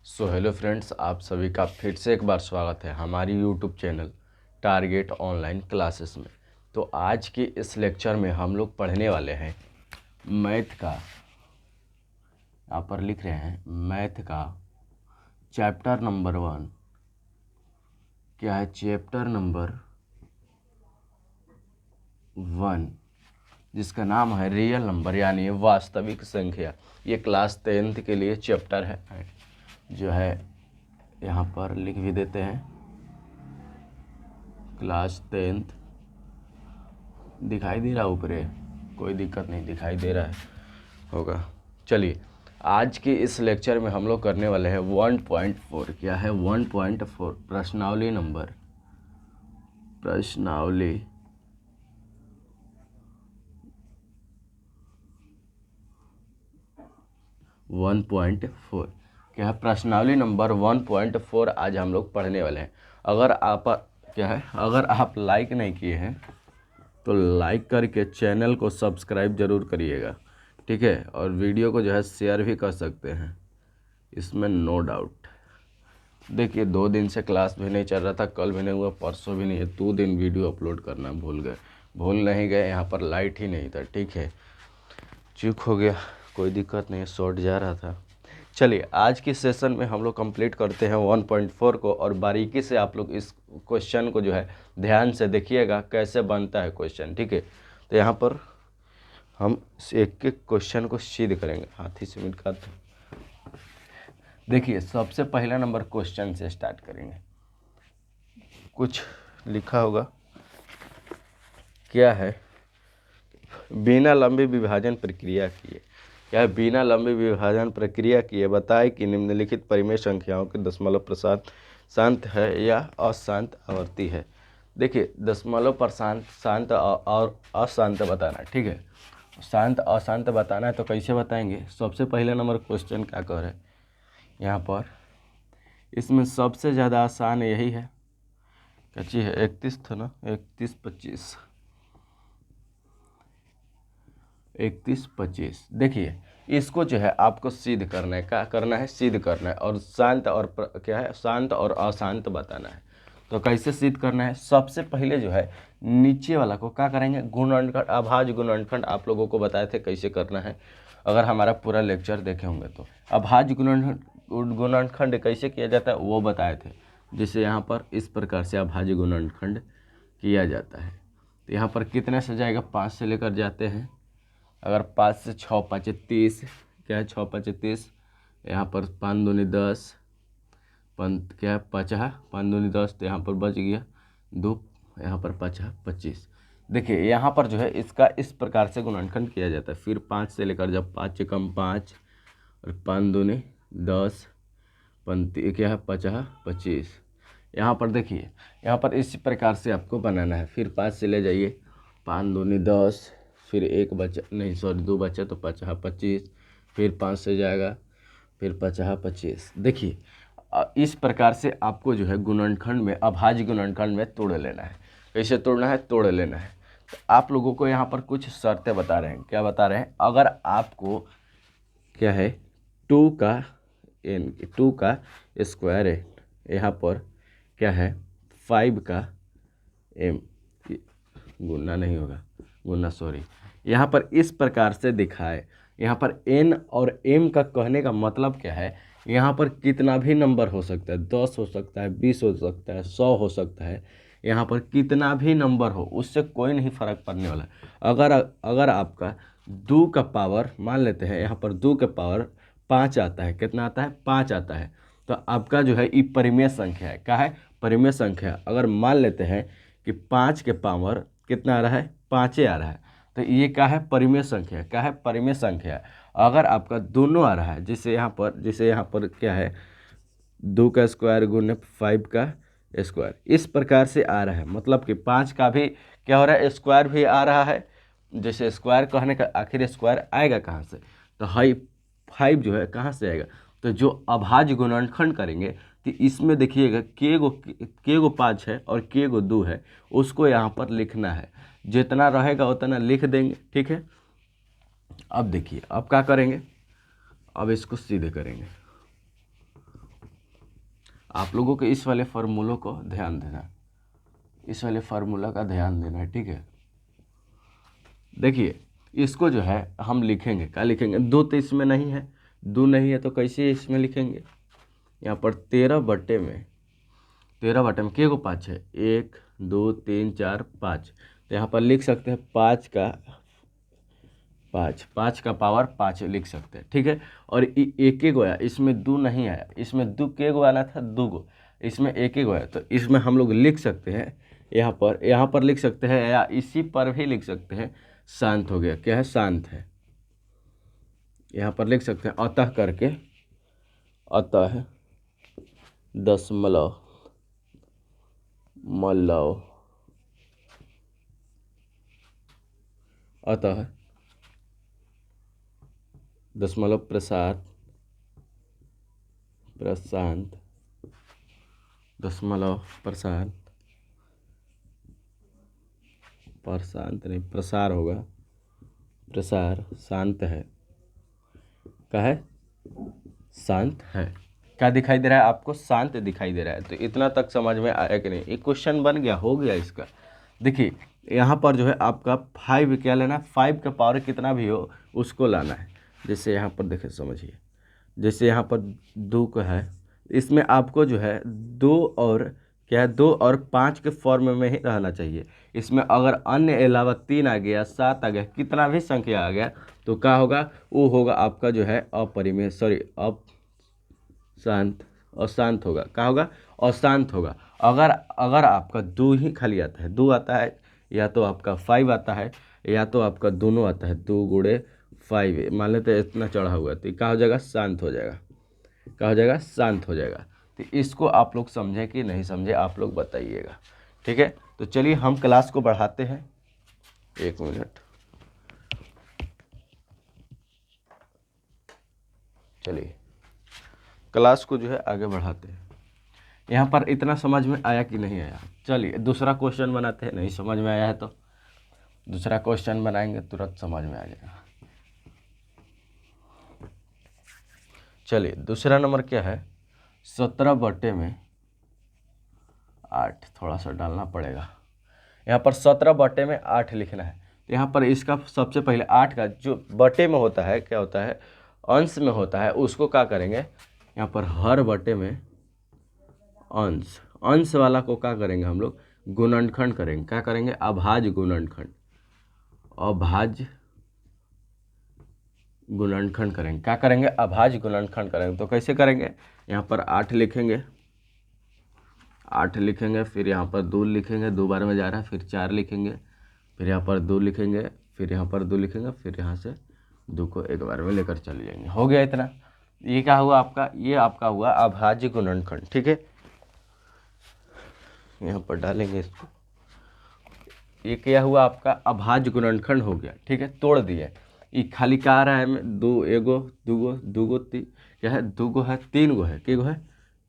Hello friends, आप सभी का फिर से एक बार स्वागत है हमारी YouTube channel target online classes में। तो आज के इस लेक्चर में हम लोग पढ़ने वाले हैं मैथ का, यहाँ पर लिख रहे हैं मैथ का चैप्टर नंबर 1। क्या है? चैप्टर नंबर 1, जिसका नाम है रियल नंबर यानी वास्तविक संख्या। ये क्लास 10th के लिए चैप्टर है, जो है यहाँ पर लिख भी देते हैं क्लास 10th। दिखाई दे रहा ऊपर? कोई दिक्कत नहीं, दिखाई दे रहा है होगा। चलिए, आज के इस लेक्चर में हम लोग करने वाले हैं 1.4। क्या है? 1.4 प्रश्नावली नंबर 1.4। क्या है? प्रश्नावली नंबर 1.4 आज हम लोग पढ़ने वाले हैं। अगर आप लाइक नहीं किए हैं तो लाइक करके चैनल को सब्सक्राइब जरूर करिएगा, ठीक है। और वीडियो को जो है शेयर भी कर सकते हैं, इसमें नो डाउट। देखिए, 2 दिन से क्लास भी नहीं चल रहा था, कल भी नहीं हुआ, परसों भी नहीं है। 2 दिन वीडियो अपलोड करना भूल नहीं गए। यहाँ पर लाइट ही नहीं था, ठीक है, चूक हो गया, कोई दिक्कत नहीं है, शॉर्ट जा रहा था। चलिए, आज की सेशन में हम लोग कंप्लीट करते हैं 1.4 को, और बारीकी से आप लोग इस क्वेश्चन को जो है ध्यान से देखिएगा कैसे बनता है क्वेश्चन, ठीक है। तो यहाँ पर हम एक एक क्वेश्चन को सिद्ध करेंगे। हाथी से मिट का देखिए, सबसे पहला नंबर क्वेश्चन से स्टार्ट करेंगे। कुछ लिखा होगा, क्या है? बिना लंबी विभाजन प्रक्रिया किए। क्या है? बिना लंबी विभाजन प्रक्रिया किए बताए कि निम्नलिखित परिमेय संख्याओं के दशमलव प्रसाद शांत है या अशांत आवर्ती है। देखिए, दशमलव प्रशांत, शांत और अशांत बताना है, ठीक है। शांत अशांत बताना है तो कैसे बताएंगे? सबसे पहले नंबर क्वेश्चन क्या कह रहे हैं यहाँ पर? इसमें सबसे ज़्यादा आसान यही है, कच्ची है 31 था ना, 31 25 31 25। देखिए, इसको जो है आपको सिद्ध करना है। क्या करना है? सिद्ध करना है। और शांत और क्या है? शांत और अशांत बताना है। तो कैसे सिद्ध करना है? सबसे पहले जो है नीचे वाला को क्या करेंगे? गुणनखंड, अभाज्य गुणनखंड आप लोगों को बताए थे कैसे करना है, अगर हमारा पूरा लेक्चर देखे होंगे तो। अभाज्य गुणनखंड कैसे किया जाता है वो बताए थे। जैसे यहाँ पर इस प्रकार से अभाज्य गुणनखंड किया जाता है। तो यहाँ पर कितने से जाएगा? 5 से लेकर जाते हैं। अगर 5 से 6 5 30, क्या है? 6 5 30। यहाँ पर 5 दूनी 10, क्या है? 50, 5 दूनी 10, तो यहाँ पर बच गया 2, यहाँ पर 50 25। देखिए, यहाँ पर जो है इसका इस प्रकार से गुणनखंड किया जाता है। फिर 5 से लेकर, जब 5 से कम 5 और 5 दूनी 10, क्या है? 50 25। यहाँ पर देखिए, यहाँ पर इसी प्रकार से आपको बनाना है। फिर 5 से ले जाइए, 5 दूनी 10, फिर 1 बचा, नहीं सॉरी 2 बचा, तो 50 25। फिर 5 से जाएगा, फिर 50 25। देखिए, इस प्रकार से आपको जो है गुणनखंड में, अभाज्य गुणनखंड में तोड़ लेना है। कैसे तोड़ना है? तोड़ लेना है। तो आप लोगों को यहाँ पर कुछ शर्तें बता रहे हैं। क्या बता रहे हैं? अगर आपको क्या है 2 का स्क्वायर है, यहाँ पर क्या है 5 का m, गुना नहीं होगा, गुना सॉरी, यहाँ पर इस प्रकार से दिखाए। यहाँ पर n और m का कहने का मतलब क्या है? यहाँ पर कितना भी नंबर हो सकता है, 10 हो सकता है, 20 हो सकता है, 100 हो सकता है। यहाँ पर कितना भी नंबर हो, उससे कोई नहीं फर्क पड़ने वाला। अगर आपका 2 का पावर, मान लेते हैं यहाँ पर 2 का पावर 5 आता है। कितना आता है? 5 आता है। तो आपका जो है ये परिमेय संख्या है। क्या है? परिमेय संख्या। अगर मान लेते हैं कि 5 के पावर कितना आ रहा है? 5 आ रहा है, तो ये क्या है? परिमेय संख्या। क्या है? परिमेय संख्या। अगर आपका दोनों आ रहा है, जैसे यहाँ पर क्या है 2 का स्क्वायर गुने 5 का स्क्वायर, इस प्रकार से आ रहा है। मतलब कि 5 का भी क्या हो रहा है? स्क्वायर भी आ रहा है। जैसे स्क्वायर कहने का आखिर स्क्वायर आएगा कहाँ से? तो 5 जो है कहाँ से आएगा? तो जो अभाज्य गुणनखंड करेंगे तो इसमें देखिएगा के गो 5 है और के गो 2 है, उसको यहाँ पर लिखना है। जितना रहेगा उतना लिख देंगे, ठीक है। अब देखिए, अब क्या करेंगे? अब इसको सीधे करेंगे। आप लोगों को इस वाले फार्मूलों को ध्यान देना है, इस वाले फार्मूला का ध्यान देना है, ठीक है। देखिए इसको जो है हम लिखेंगे, क्या लिखेंगे, 2 तो इसमें नहीं है, 2 नहीं है तो कैसे इसमें लिखेंगे, यहाँ पर 13 बटे में के गो 5 है, 1 2 3 4 5, तो यहाँ पर लिख सकते हैं 5 का पावर 5 लिख सकते हैं, ठीक है। और एक गो आया, इसमें 2 नहीं आया, इसमें 2 के गो आना था, 2 गो, इसमें एक गो आया, तो इसमें हम लोग लिख सकते हैं यहाँ पर लिख सकते हैं, या इसी पर भी लिख सकते हैं, शांत हो गया, क्या है, शांत है। यहाँ पर लिख सकते हैं अतः करके, अतः दशमलव मलव, अतः दशमलव प्रशांत, दशमलव प्रशांत नहीं, प्रसार होगा, प्रसार शांत है, क्या है, शांत है। क्या दिखाई दे रहा है आपको, शांत दिखाई दे रहा है। तो इतना तक समझ में आया कि नहीं, एक क्वेश्चन बन गया, हो गया इसका। देखिए यहाँ पर जो है आपका 5 क्या लेना, 5 का पावर कितना भी हो उसको लाना है। जैसे यहाँ पर देखिए समझिए, जैसे यहाँ पर 2 का है, इसमें आपको जो है 2 और क्या है, 2 और 5 के फॉर्म में ही रहना चाहिए। इसमें अगर अन्य अलावा 3 आ गया, 7 आ गया, कितना भी संख्या आ गया तो क्या होगा, वो होगा आपका जो है अपरिमेय, सॉरी शांत, अशांत होगा, क्या होगा, अशांत होगा। अगर आपका 2 ही खाली आता है, 2 आता है, या तो आपका 5 आता है, या तो आपका दोनों आता है, 2 गुणे 5 मान लेते हैं, इतना चढ़ा हुआ है, तो क्या हो जाएगा, शांत हो जाएगा, क्या हो जाएगा, शांत हो जाएगा। तो इसको आप लोग समझे कि नहीं समझे, आप लोग बताइएगा, ठीक है। तो चलिए हम क्लास को बढ़ाते हैं, 1 मिनट, चलिए क्लास को जो है आगे बढ़ाते हैं। यहाँ पर इतना समझ में आया कि नहीं आया, चलिए दूसरा क्वेश्चन बनाते हैं। नहीं समझ में आया है तो दूसरा क्वेश्चन बनाएंगे, तुरंत समझ में आ जाएगा। चलिए दूसरा नंबर क्या है, 17/8, थोड़ा सा डालना पड़ेगा। यहाँ पर 17/8 लिखना है। तो यहाँ पर इसका सबसे पहले 8 का जो बटे में होता है, क्या होता है, अंश में होता है, उसको क्या करेंगे, यहाँ पर हर बटे में अंश वाला को क्या करेंगे हम लोग, गुणनखंड करेंगे। क्या करेंगे, अभाज्य गुणनखंड, अभाज्य गुणनखंड करेंगे। क्या करेंगे, अभाज्य गुणनखंड करेंगे। तो कैसे करेंगे, यहाँ पर 8 लिखेंगे, 8 लिखेंगे, फिर यहाँ पर 2 लिखेंगे, 2 बार में जा रहा है, फिर 4 लिखेंगे, फिर यहाँ पर 2 लिखेंगे, फिर यहाँ पर 2 लिखेंगे, फिर यहाँ से 2 को एक बार में लेकर चले जाएंगे। हो गया इतना। ये क्या हुआ आपका, ये आपका हुआ अभाज्य गुणनखंड, ठीक है। यहाँ पर डालेंगे इसको, ये क्या हुआ आपका अभाज्य गुणनखंड हो गया, ठीक है, तोड़ दिए। ये खाली क्या आ रहा है, 2 एगो 2 गो क्या है, 2 गो है, 3 गो है, के गो है,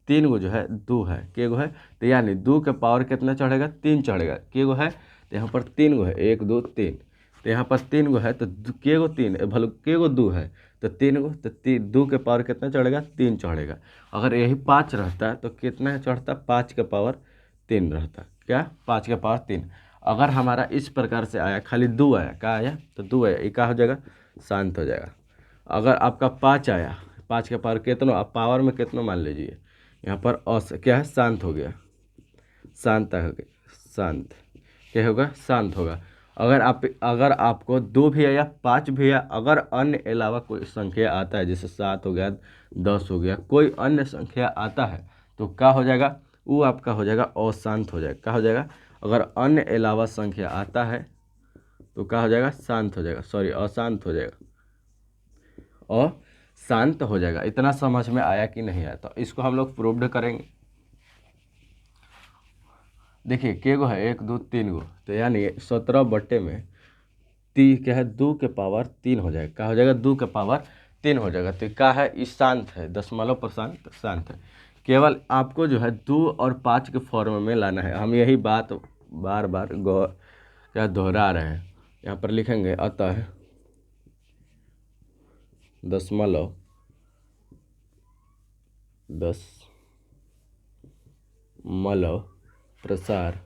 3 गो जो है 2 है, के गो है, तो यानी 2 के पावर कितना चढ़ेगा, 3 चढ़ेगा, के गो है, तो यहाँ पर 3 गो है, 1 2 3, तो यहाँ पर 3 गो है, तो के गो 3 भले के गो 2 है, तो 3 गो, तो 2 के पावर कितना चढ़ेगा, 3 चढ़ेगा। अगर यही 5 रहता तो कितना चढ़ता, 5 के पावर 3 रहता, क्या, 5 के पावर 3। अगर हमारा इस प्रकार से आया, खाली 2 आया, क्या आया, तो 2 आया, ये क्या हो जाएगा, शांत हो जाएगा। अगर आपका 5 आया, 5 के पावर कितना, आप पावर में कितना मान लीजिए, यहाँ पर क्या है, शांत हो गया, शांत हो गया, शांत, क्या होगा, शांत होगा। अगर आपको 2 भी आया, 5 भी आया, अगर अन्य अलावा कोई संख्या आता है, जैसे 7 हो गया, 10 हो गया, कोई अन्य संख्या आता है, तो क्या हो जाएगा, वो आपका हो जाएगा अशांत हो जाएगा। क्या हो जाएगा, अगर अन्य अलावा संख्या आता है तो क्या हो जाएगा, शांत हो जाएगा, सॉरी अशांत हो जाएगा, और शांत हो जाएगा। इतना समझ में आया कि नहीं आया, तो इसको हम लोग प्रूव्ड करेंगे। देखिए के गो है, 1 2 3 गो, तो यानी 17 में क्या है, 2 के पावर 3 हो जाएगा। क्या हो जाएगा, 2 के पावर 3 हो जाएगा। तो क्या है, इस शांत है, दशमलव प्रशांत शांत है। केवल आपको जो है 2 और 5 के फॉर्म में लाना है। हम यही बात बार बार क्या दोहरा रहे हैं। यहाँ पर लिखेंगे अतः दशमलव दशमलव प्रसार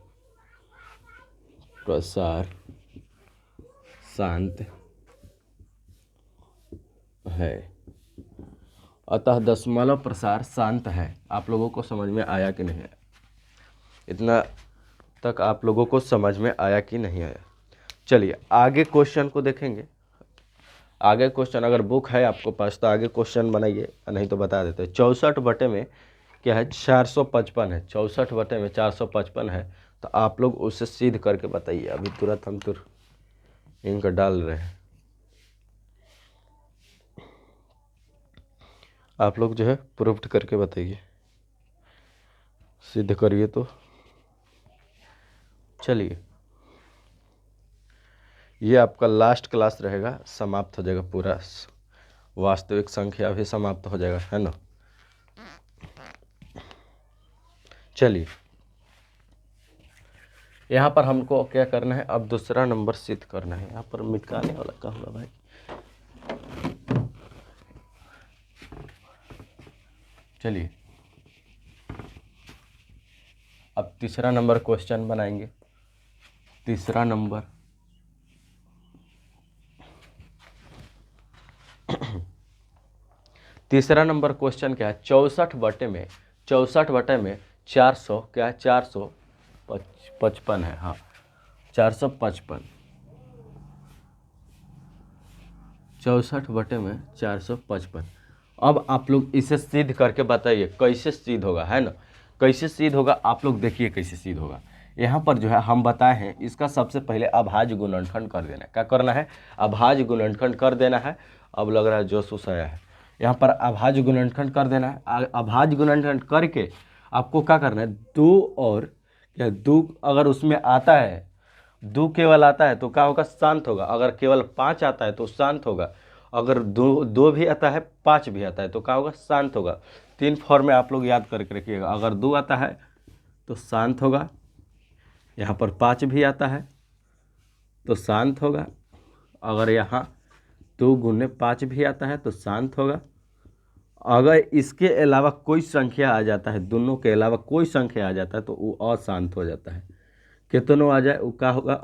शांत है। अतः दशमलव प्रसार शांत है। आप लोगों को समझ में आया कि नहीं आया? इतना तक आप लोगों को समझ में आया कि नहीं आया? चलिए आगे क्वेश्चन को देखेंगे। आगे क्वेश्चन अगर बुक है आपको पास तो आगे क्वेश्चन बनाइए, नहीं तो बता देते हैं। 64 बटे में क्या है? 455 है। 64 बटे में 455 है, तो आप लोग उसे सिद्ध करके बताइए। अभी तुरंत हम इंक डाल रहे हैं। आप लोग जो है प्रूफ करके बताइए, सिद्ध करिए। तो चलिए ये आपका लास्ट क्लास रहेगा, समाप्त हो जाएगा पूरा, वास्तविक संख्या भी समाप्त हो जाएगा, है ना। चलिए यहाँ पर हमको क्या करना है? अब दूसरा नंबर सिद्ध करना है। यहाँ पर मिटकाने वाला क्या होगा भाई? चलिए अब तीसरा नंबर क्वेश्चन बनाएंगे। तीसरा नंबर क्वेश्चन क्या है? 64 बटे में 400 क्या है? 455 है। हाँ 455। 64 बटे में 455। अब आप लोग इसे सिद्ध करके बताइए कैसे सिद्ध होगा, है ना। कैसे सिद्ध होगा आप लोग देखिए कैसे सिद्ध होगा। यहाँ पर जो है हम बताए हैं, इसका सबसे पहले अभाज्य गुणनखंड कर देना है। क्या करना है? अभाज्य गुणनखंड कर देना है। अब लग रहा है जोश आया है। यहाँ पर अभाज्य गुणनखंड कर देना है। अभाज्य गुणनखंड करके आपको क्या करना है? 2 और क्या 2 अगर उसमें आता है, 2 केवल आता है तो क्या होगा? शांत होगा। अगर केवल 5 आता है तो शांत होगा। अगर 2 भी आता है, 5 भी आता है तो क्या होगा? शांत होगा। 3 फॉर्म में आप लोग याद करके रखिएगा। अगर 2 आता है तो शांत होगा, यहाँ पर 5 भी आता है तो शांत होगा, अगर यहाँ 2 गुने 5 भी आता है तो शांत होगा। अगर इसके अलावा कोई संख्या आ जाता है, दोनों के अलावा कोई संख्या आ जाता है तो वो अशांत हो जाता है। कितनों आ जाए वो क्या होगा?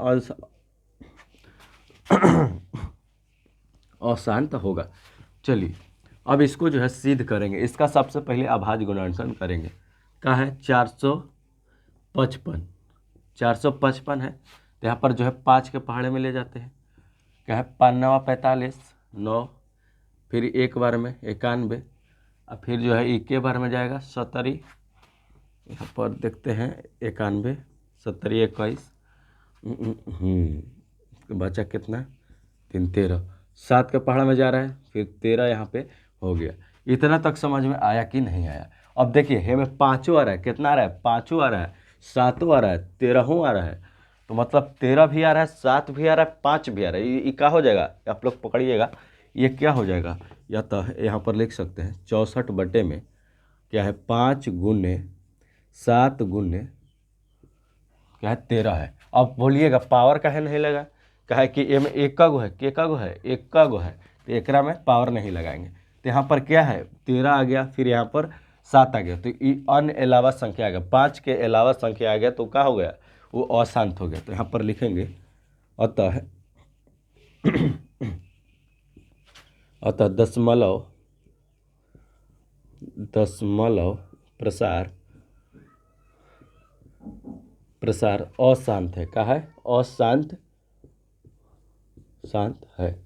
अशांत होगा। चलिए अब इसको जो है सिद्ध करेंगे। इसका सबसे पहले अभाज्य गुणनखंड करेंगे। क्या है? 455। 455 है तो यहाँ पर जो है 5 के पहाड़े में ले जाते हैं। क्या है? 5 9 45, 9 फिर एक बार में 91, और फिर जो है एक बार में जाएगा 70। यहाँ पर देखते हैं 91, 70, 21, बचा कितना? 3 13। 7 के पहाड़ में जा रहा है, फिर 13 यहाँ पे हो गया। इतना तक समझ में आया कि नहीं आया? अब देखिए हमें 5 आ रहा है। कितना आ रहा है? 5 आ रहा है, 7 आ रहा है, 13 आ रहा है। तो मतलब 13 भी आ रहा है, 7 भी आ रहा है, 5 भी आ रहा है। ये क्या हो जाएगा? आप लोग पकड़िएगा, ये क्या हो जाएगा? या तो यहाँ पर लिख सकते हैं 64 बटे में क्या है? 5 गुने 7 गुने क्या है? 13 है। अब बोलिएगा पावर का है नहीं लगा? क्या है कि ये में एक का गो है, के का गो है, एक का गो है, तो एकरा में पावर नहीं लगाएंगे। तो यहाँ पर क्या है? 13 आ गया, फिर यहाँ पर 7 आ गया, तो ये अन्य अलावा संख्या आ गया। 5 के अलावा संख्या आ गया तो क्या हो गया? वो अशांत हो गया। तो यहाँ पर लिखेंगे अतः दशमलव प्रसार अशांत है। क्या है? शांत है।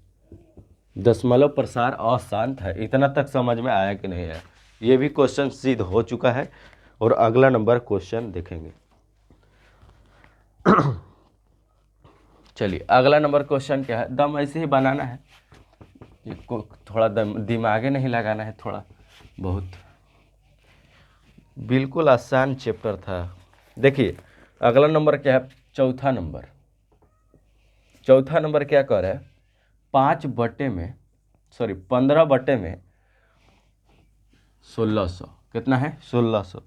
दशमलव प्रसार अशांत है। इतना तक समझ में आया कि नहीं आया? ये भी क्वेश्चन सिद्ध हो चुका है। और अगला नंबर क्वेश्चन देखेंगे। चलिए अगला नंबर क्वेश्चन क्या है? दम ऐसे ही बनाना है, को थोड़ा दिमागे नहीं लगाना है, थोड़ा बहुत। बिल्कुल आसान चैप्टर था। देखिए अगला नंबर क्या है? चौथा नंबर क्या कर रहा है? 15 बटे में 1600। कितना है? 1600।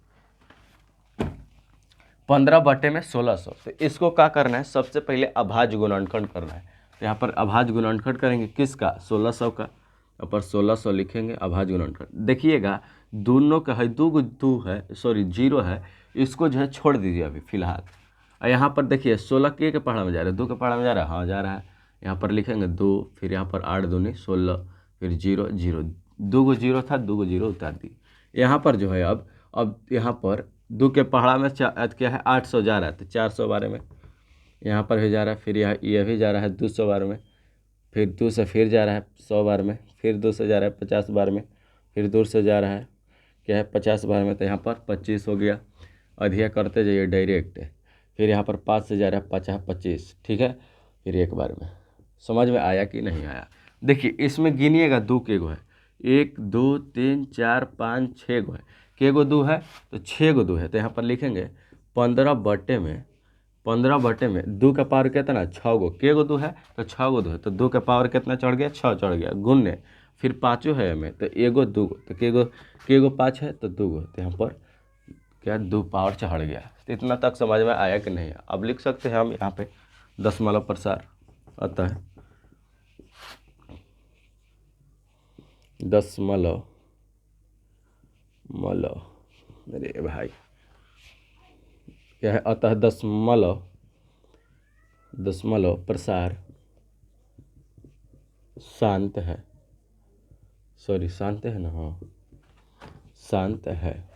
15 बटे में 1600। तो इसको क्या करना है? सबसे पहले अभाज्य गुणनखंड करना है। तो यहाँ पर अभाज्य गुणनखंड करेंगे किसका? 1600 का। यहाँ पर 1600 लिखेंगे अभाज्य गुणनखंड। देखिएगा दोनों का है, 2 है, सॉरी 0 है, इसको जो है छोड़ दीजिए अभी फ़िलहाल। और यहाँ पर देखिए 16 के पहाड़ा में जा रहा है, 2 के पहाड़ा में जा रहा है, हाँ जा रहा है। यहाँ पर लिखेंगे 2, फिर यहाँ पर 8 दूनी 16, फिर 0 0, 2 गो 0 था, 2 गो 0 उतार दी। यहाँ पर जो है अब यहाँ पर 2 के पहाड़ा में क्या है 800 जा रहा है, तो 400 बारे में यहाँ पर भी जा रहा है, फिर यह भी जा रहा है 200 बार में, फिर 2 से फिर जा रहा है 100 बार में, फिर 2 से जा रहा है 50 बार में, फिर 2 से जा रहा है क्या है 50 बार में, तो यहाँ पर 25 हो गया। अधिया करते जाइए डायरेक्ट। फिर यहाँ पर 5 से जा रहा है 25, ठीक है, फिर 1 बार में। समझ में आया कि नहीं आया? देखिए इसमें गिनिएगा 2 के गो है, 1 2 3 4 5 6 गो है, के गो 2 है तो 6 गो 2 है, तो यहाँ पर लिखेंगे 15/2 2 का पावर कितना 6 गो, के गो 2 है तो 6 गो 2 है, तो 2 का पावर कितना चढ़ गया 6 चढ़ गया, गुन्ने फिर 5 है में, तो एगो 2 गो, तो के गो 5 है तो 2 गो, तो यहाँ पर क्या 2 पावर चढ़ गया। तो इतना तक समझ में आया कि नहीं? अब लिख सकते हैं हम यहाँ पे दशमलव प्रसार अतः दशमलव अरे भाई क्या है, अतः दशमलव प्रसार शांत है, सॉरी शांत है ना, हाँ शांत है।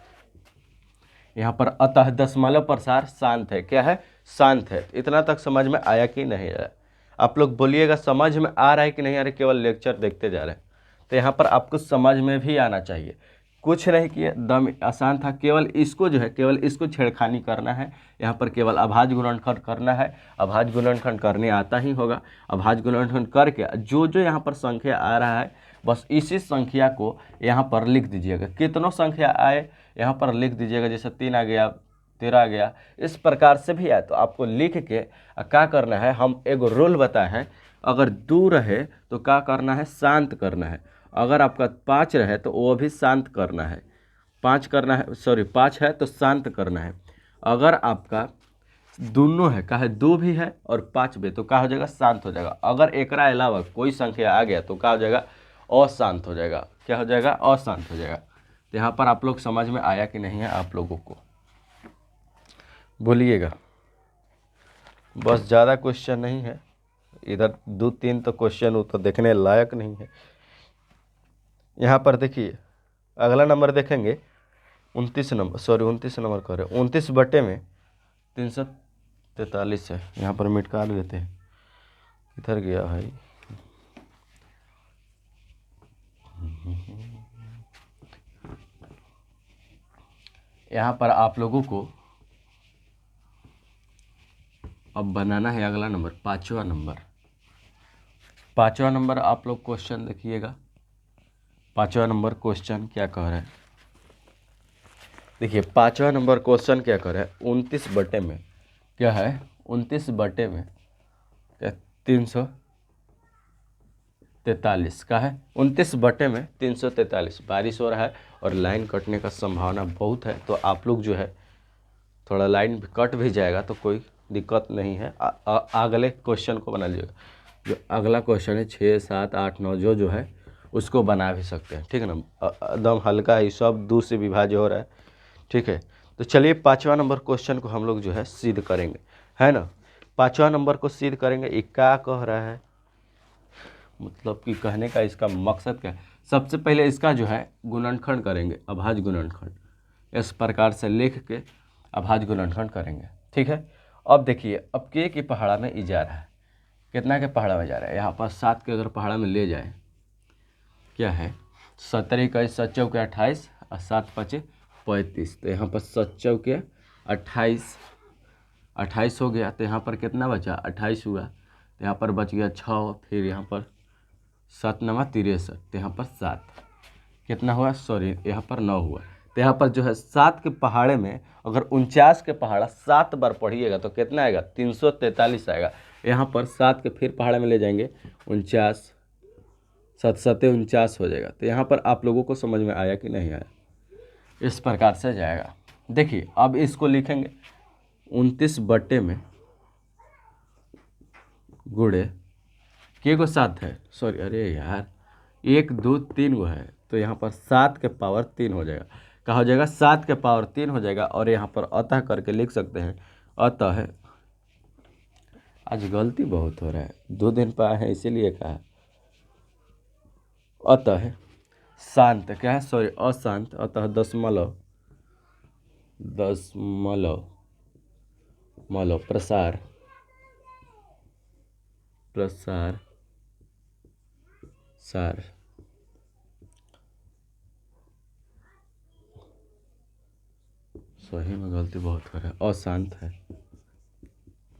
यहाँ पर अतः दशमलव प्रसार शांत है, क्या है शांत है। इतना तक समझ में आया कि नहीं आया? आप लोग बोलिएगा समझ में आ रहा है कि नहीं आ रहा है, केवल लेक्चर देखते जा रहे हैं। तो यहाँ पर आपको समझ में भी आना चाहिए, कुछ नहीं किया, दम आसान था, केवल इसको जो है केवल इसको छेड़खानी करना है। यहाँ पर केवल अभाज्य गुणनखंड करना है, अभाज्य गुणनखंड करने आता ही होगा। अभाज्य गुणनखंड करके जो जो यहाँ पर संख्या आ रहा है बस इसी संख्या को यहाँ पर लिख दीजिएगा। कितनों संख्या आए यहाँ पर लिख दीजिएगा, जैसे 3 आ गया 13 आ गया, इस प्रकार से भी आए तो आपको लिख के क्या करना है, हम एक रूल बताए हैं, अगर 2 रहे तो क्या करना है शांत करना है, अगर आपका 5 रहे तो वो भी शांत करना है, 5 करना है, सॉरी 5 है तो शांत करना है। अगर आपका दोनों है, कहा 2 भी है और 5 भी, तो क्या हो जाएगा शांत हो जाएगा। अगर एकरा अलावा कोई संख्या आ गया तो क्या हो जाएगा अशांत हो जाएगा, क्या हो जाएगा अशांत हो जाएगा। तो यहाँ पर आप लोग समझ में आया कि नहीं है आप लोगों को? बोलिएगा। बस ज़्यादा क्वेश्चन नहीं है इधर, 2-3 तो क्वेश्चन वो तो देखने लायक नहीं है। यहाँ पर देखिए अगला नंबर देखेंगे 29 नंबर, सॉरी 29 नंबर कह रहे 29 बटे में 343 है। यहाँ पर मिटका लेते हैं, इधर गया भाई, यहाँ पर आप लोगों को अब बनाना है अगला नंबर, 5वां नंबर। 5वां नंबर आप लोग क्वेश्चन देखिएगा, 5वां नंबर क्वेश्चन क्या कह रहा है। देखिए 5वां नंबर क्वेश्चन क्या कह रहा है, 29 बटे में क्या है, 29 बटे में क्या 343 का है, 29 बटे में 343। बारिश हो रहा है और लाइन कटने का संभावना बहुत है, तो आप लोग जो है थोड़ा लाइन कट भी जाएगा तो कोई दिक्कत नहीं है। अगले क्वेश्चन को बना लीजिएगा, जो अगला क्वेश्चन है 6 7 8 9 जो है उसको बना भी सकते हैं, ठीक है ना, एकदम हल्का है, सब 2 से विभाज्य हो रहा है, ठीक है। तो चलिए 5वां नंबर क्वेश्चन को हम लोग जो है सिद्ध करेंगे, है ना। 5वां नंबर को सिद्ध करेंगे, ये क्या कह रहा है, मतलब कि कहने का इसका मकसद क्या है। सबसे पहले इसका जो है गुणनखंड करेंगे, अभाज्य गुणनखंड, इस प्रकार से लिख के अभाज्य गुणनखंड करेंगे, ठीक है। अब देखिए अब के की पहाड़ा में ई जा रहा है, कितना के पहाड़ा में जा रहा है, यहाँ पर 7 के अगर पहाड़ा में ले जाए क्या है 17 का 7 चौके 28 और 7 5 35, तो यहाँ पर 7 चौके 28 हो गया, तो यहाँ पर कितना बचा 28 हुआ, तो यहाँ पर बच गया 6, फिर यहाँ पर 7 9 63, तो यहाँ पर 7 कितना हुआ, सॉरी यहाँ पर 9 हुआ। तो यहाँ पर जो है 7 के पहाड़े में अगर 49 के पहाड़ा 7 बार पढ़िएगा तो कितना आएगा 343 आएगा। यहाँ पर 7 के फिर पहाड़े में ले जाएंगे 49, 7 7 49 हो जाएगा। तो यहाँ पर आप लोगों को समझ में आया कि नहीं आया, इस प्रकार से जाएगा। देखिए अब इसको लिखेंगे 29 बटे में गुड़े के को 7 है, सॉरी अरे यार 1 2 3 गो है, तो यहाँ पर 7 के पावर 3 हो जाएगा। क्या हो जाएगा, 7 के पावर 3 हो जाएगा। और यहाँ पर अतः करके लिख सकते हैं, अतः, आज गलती बहुत हो रहा है, 2 दिन पर आए हैं इसीलिए कहा, अतः शांत, क्या है, सॉरी अशांत, अतः दशमलव मलव प्रसार सार सही में गलती बहुत हो रहा है, अशांत है,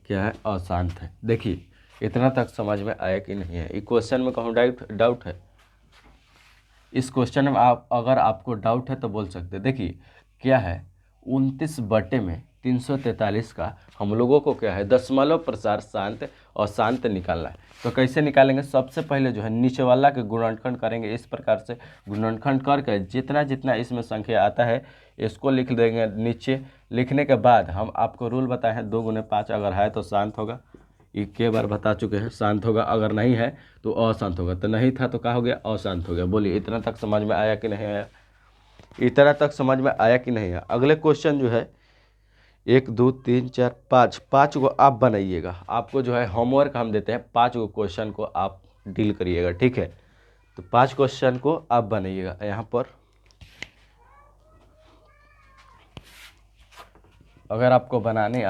क्या है, अशांत है। देखिए इतना तक समझ में आया कि नहीं है, ये क्वेश्चन में कहूँ डाउट है, इस क्वेश्चन में आप अगर आपको डाउट है तो बोल सकते हैं। देखिए क्या है, 29/343 का हम लोगों को क्या है, दशमलव प्रसार शांत और शांत निकालना है। तो कैसे निकालेंगे, सबसे पहले जो है नीचे वाला के गुणनखंड करेंगे, इस प्रकार से गुणनखंड करके जितना जितना इसमें संख्या आता है इसको लिख देंगे नीचे। लिखने के बाद हम आपको रूल बताए हैं, 2 × 5 अगर है तो शांत होगा, ये कई बार बता चुके हैं, शांत होगा, अगर नहीं है तो अशांत होगा। तो नहीं था तो क्या हो गया, अशांत हो गया। बोलिए इतना तक समझ में आया कि नहीं आया, इतना तक समझ में आया कि नहीं आया। अगले क्वेश्चन जो है 1 2 3 4 5 5 को आप बनाइएगा, आपको जो है होमवर्क हम देते हैं, 5 गो क्वेश्चन को आप डील करिएगा, ठीक है। तो 5 क्वेश्चन को आप बनाइएगा। यहाँ पर अगर आपको बनाने